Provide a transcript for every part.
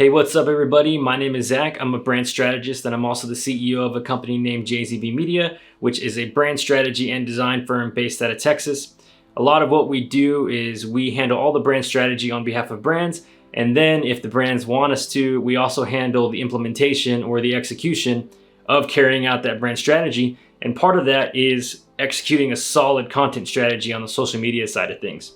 Hey, what's up everybody? My name is Zach. I'm a brand strategist and I'm also the CEO of a company named JZB MEDIA, which is a brand strategy and design firm based out of Texas. A lot of what we do is we handle all the brand strategy on behalf of brands, and then if the brands want us to, we also handle the implementation or the execution of carrying out that brand strategy. And part of that is executing a solid content strategy on the social media side of things.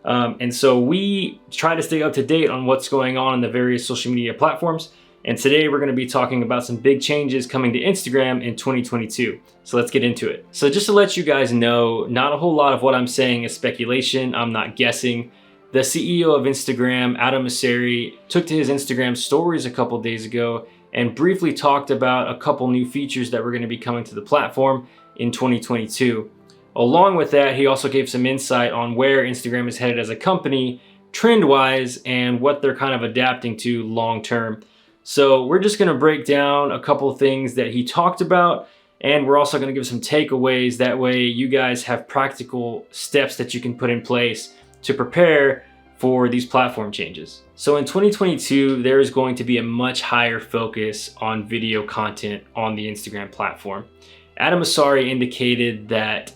And so we try to stay up to date on what's going on in the various social media platforms. And today we're going to be talking about some big changes coming to Instagram in 2022. So let's get into it. So just to let you guys know, not a whole lot of what I'm saying is speculation. I'm not guessing. The CEO of Instagram, Adam Mosseri, took to his Instagram stories a couple days ago and briefly talked about a couple new features that were going to be coming to the platform in 2022. Along with that, he also gave some insight on where Instagram is headed as a company, trend-wise, and what they're kind of adapting to long-term. So we're just gonna break down a couple of things that he talked about, and we're also gonna give some takeaways. That way you guys have practical steps that you can put in place to prepare for these platform changes. So in 2022, there is going to be a much higher focus on video content on the Instagram platform. Adam Mosseri indicated that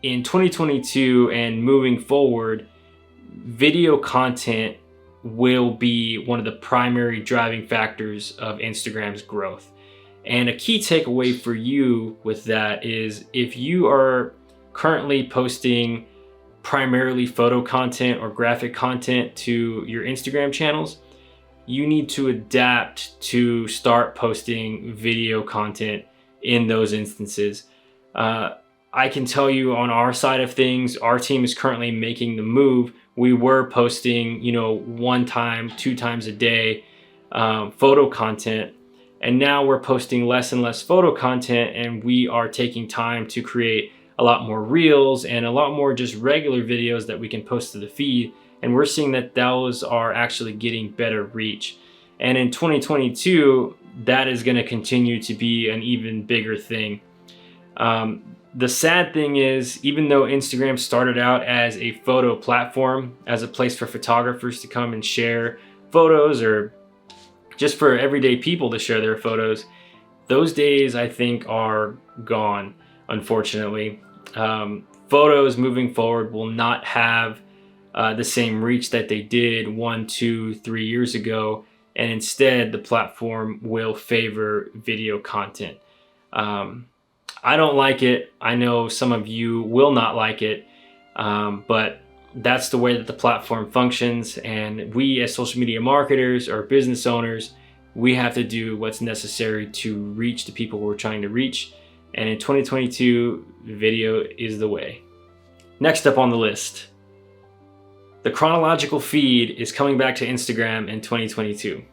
in 2022 and moving forward, video content will be one of the primary driving factors of Instagram's growth. And a key takeaway for you with that is if you are currently posting primarily photo content or graphic content to your Instagram channels, you need to adapt to start posting video content in those instances. I can tell you on our side of things, our team is currently making the move. We were posting, 1 time, 2 times a day photo content, and now we're posting less and less photo content, and we are taking time to create a lot more reels and a lot more just regular videos that we can post to the feed, and we're seeing that those are actually getting better reach. And in 2022, that is going to continue to be an even bigger thing. The sad thing is, even though Instagram started out as a photo platform, as a place for photographers to come and share photos, or just for everyday people to share their photos, those days I think are gone, unfortunately. Photos moving forward will not have the same reach that they did 1, 2, 3 years ago, and instead the platform will favor video content. I don't like it. I know some of you will not like it, but that's the way that the platform functions. And we as social media marketers or business owners, we have to do what's necessary to reach the people we're trying to reach. And in 2022, video is the way. Next up on the list, the chronological feed is coming back to Instagram in 2022.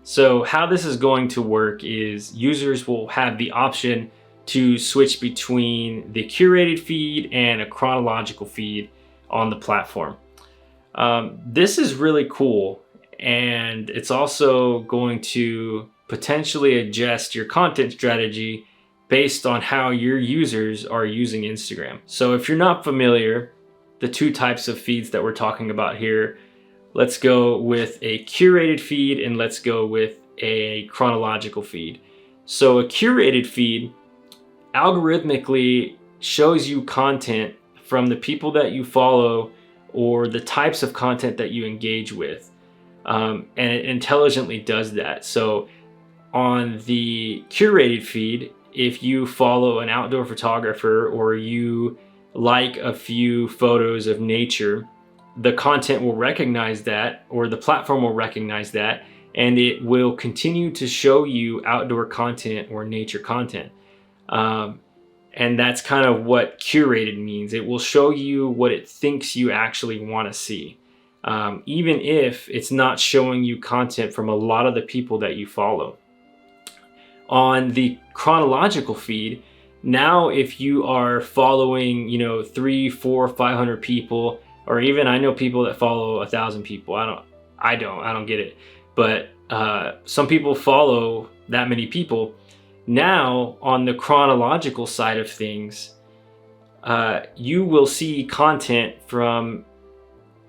So how this is going to work is users will have the option to switch between the curated feed and a chronological feed on the platform. This is really cool, and it's also going to potentially adjust your content strategy based on how your users are using Instagram. So if you're not familiar, the 2 types of feeds that we're talking about here, let's go with a curated feed and let's go with a chronological feed. So a curated feed algorithmically shows you content from the people that you follow or the types of content that you engage with, and it intelligently does that. So on the curated feed, if you follow an outdoor photographer or you like a few photos of nature, the content will recognize that, or the platform will recognize that, and it will continue to show you outdoor content or nature content. And that's kind of what curated means. It will show you what it thinks you actually want to see, even if it's not showing you content from a lot of the people that you follow. On the chronological feed, now if you are following 300, 400, 500 people, or even I know people that follow 1,000 people. I don't get it, but some people follow that many people. Now, on the chronological side of things, you will see content from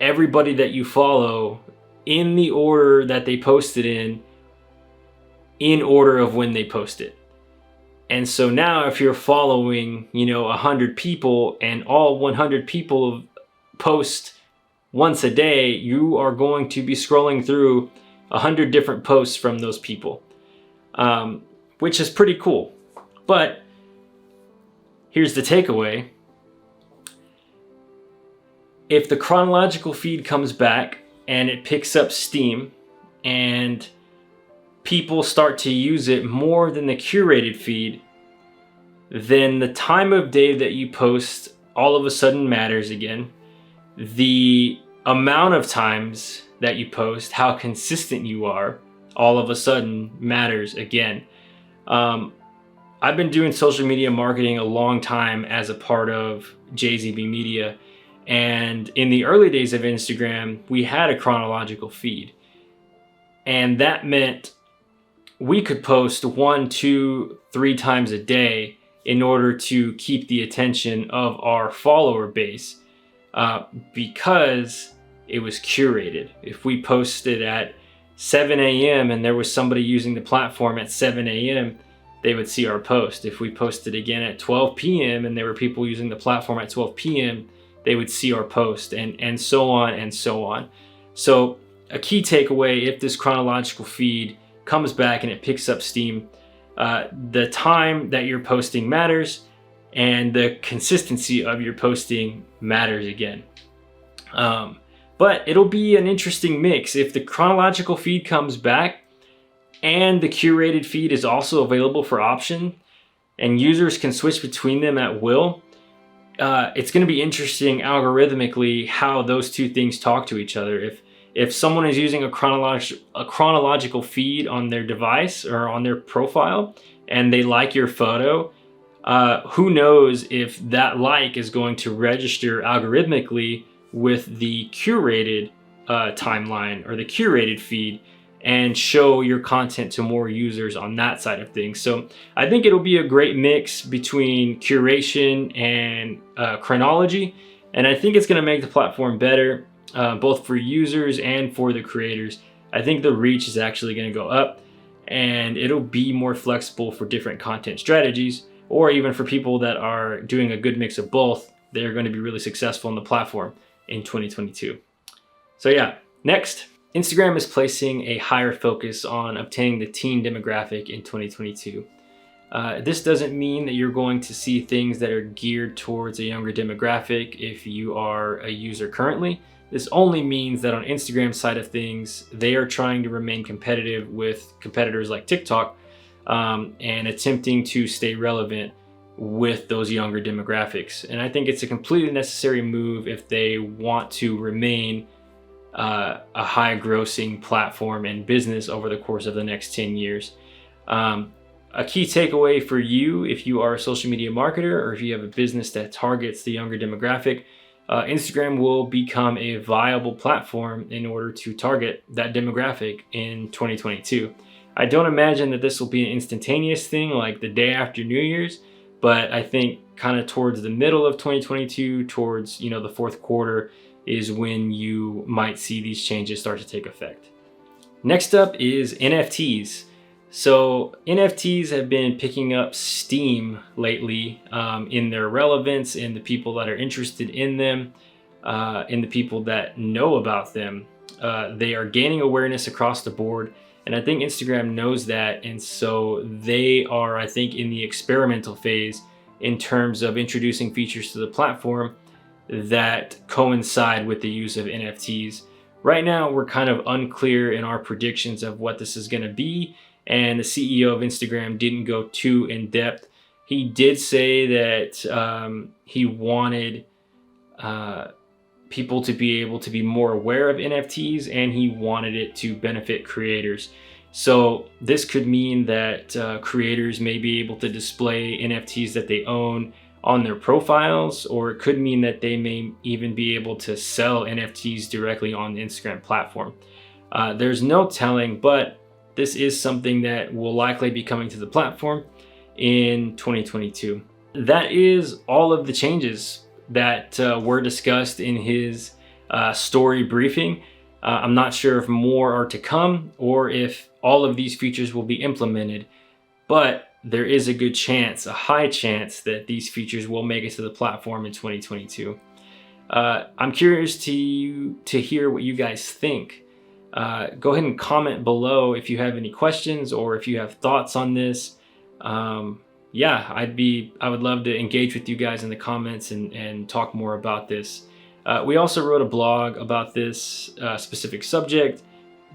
everybody that you follow in the order that they posted in order of when they posted. And so now if you're following, 100 people and all 100 people post once a day, you are going to be scrolling through 100 different posts from those people, which is pretty cool. But here's the takeaway. If the chronological feed comes back and it picks up steam and people start to use it more than the curated feed, then the time of day that you post all of a sudden matters again. The amount of times that you post, how consistent you are, all of a sudden matters again. I've been doing social media marketing a long time as a part of JZB Media. And in the early days of Instagram, we had a chronological feed. And that meant we could post 1, 2, 3 times a day in order to keep the attention of our follower base, because it was curated. If we posted at 7 a.m. and there was somebody using the platform at 7 a.m., they would see our post. If we posted again at 12 p.m. and there were people using the platform at 12 p.m., they would see our post, and so on and so on. So a key takeaway, if this chronological feed comes back and it picks up steam, the time that you're posting matters, and the consistency of your posting matters again. But it'll be an interesting mix. If the chronological feed comes back and the curated feed is also available for option and users can switch between them at will, it's going to be interesting algorithmically how those two things talk to each other. If someone is using a chronological feed on their device or on their profile and they like your photo, who knows if that like is going to register algorithmically with the curated timeline or the curated feed and show your content to more users on that side of things. So I think it'll be a great mix between curation and chronology, and I think it's going to make the platform better, both for users and for the creators. I think the reach is actually going to go up, and it'll be more flexible for different content strategies, or even for people that are doing a good mix of both. They're going to be really successful on the platform in 2022. So yeah, next, Instagram is placing a higher focus on obtaining the teen demographic in 2022. This doesn't mean that you're going to see things that are geared towards a younger demographic if you are a user currently. This only means that on Instagram's side of things, they are trying to remain competitive with competitors like TikTok, and attempting to stay relevant with those younger demographics. And I think it's a completely necessary move if they want to remain a high grossing platform and business over the course of the next 10 years. A key takeaway for you, if you are a social media marketer or if you have a business that targets the younger demographic, Instagram will become a viable platform in order to target that demographic in 2022. I don't imagine that this will be an instantaneous thing like the day after New Year's, but I think kind of towards the middle of 2022, towards the fourth quarter, is when you might see these changes start to take effect. Next up is NFTs. So NFTs have been picking up steam lately in their relevance, in the people that are interested in them, in the people that know about them. They are gaining awareness across the board, and I think Instagram knows that, and so they are, I think, in the experimental phase in terms of introducing features to the platform that coincide with the use of NFTs. Right now, we're kind of unclear in our predictions of what this is going to be, and the CEO of Instagram didn't go too in depth. He did say that he wanted people to be able to be more aware of NFTs, and he wanted it to benefit creators. So this could mean that creators may be able to display NFTs that they own on their profiles, or it could mean that they may even be able to sell NFTs directly on the Instagram platform. There's no telling, but this is something that will likely be coming to the platform in 2022. That is all of the changes that were discussed in his story briefing. I'm not sure if more are to come or if all of these features will be implemented, but there is a good chance, a high chance, that these features will make it to the platform in 2022. I'm curious to hear what you guys think. Go ahead and comment below if you have any questions or if you have thoughts on this. Yeah, I would love to engage with you guys in the comments and talk more about this. We also wrote a blog about this specific subject.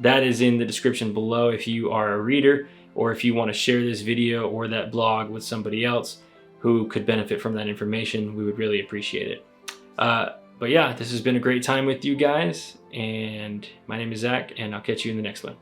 That is in the description below if you are a reader or if you want to share this video or that blog with somebody else who could benefit from that information. We would really appreciate it. But yeah, this has been a great time with you guys, and my name is Zach, and I'll catch you in the next one.